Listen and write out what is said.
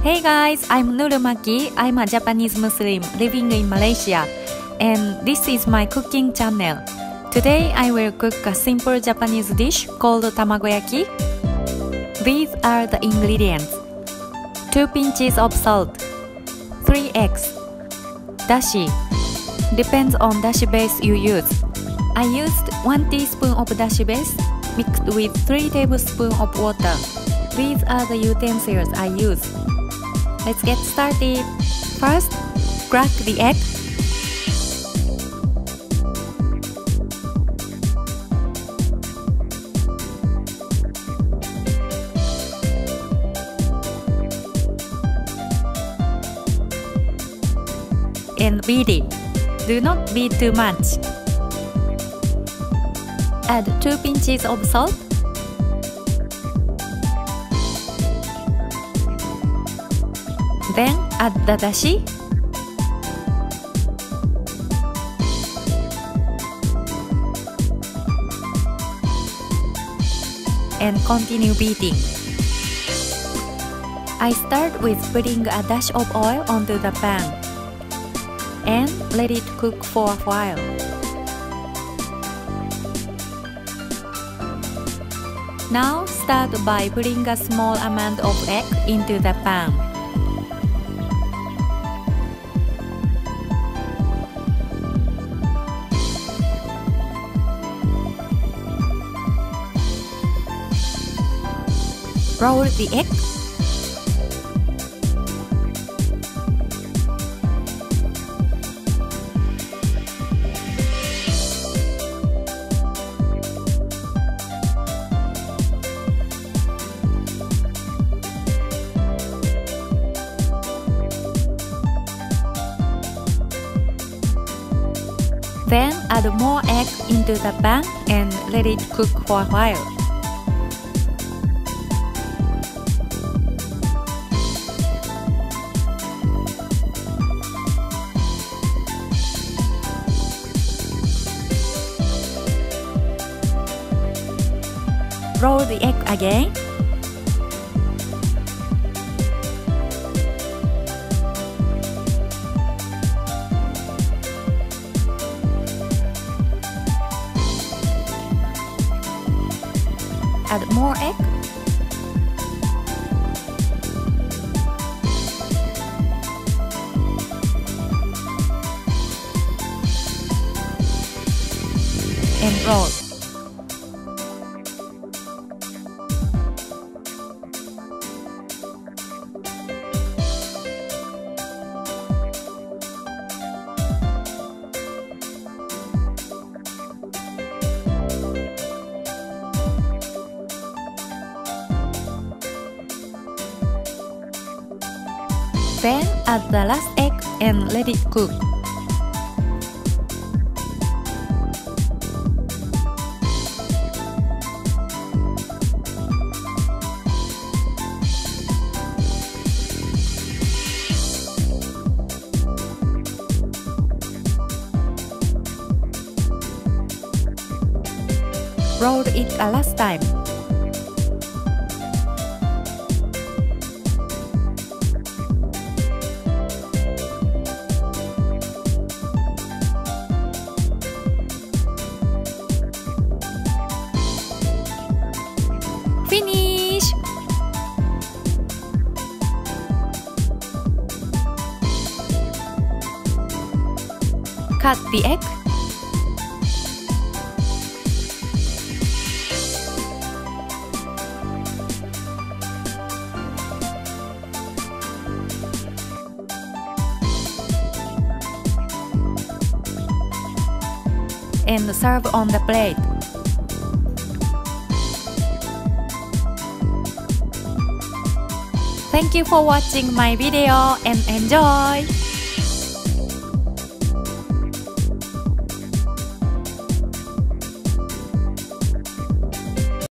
Hey guys, I'm Nur Maki. I'm a Japanese Muslim living in Malaysia, and this is my cooking channel. Today I will cook a simple Japanese dish called Tamagoyaki. These are the ingredients: 2 pinches of salt, 3 eggs, dashi. Depends on dashi base you use. I used 1 teaspoon of dashi base mixed with 3 tablespoons of water. These are the utensils I use. Let's get started. First, crack the egg. And beat it. Do not beat too much. Add 2 pinches of salt. Then add the dashi. And continue beating. I start with putting a dash of oil onto the pan and let it cook for a while. Now start by putting a small amount of egg into the pan. Roll the egg. Then add more egg into the pan and let it cook for a while. Roll the egg again. Add more egg. And roll. Then add the last egg and let it cook. Roll it a last time. Finish! Cut the egg. And serve on the plate. Thank you for watching my video and enjoy!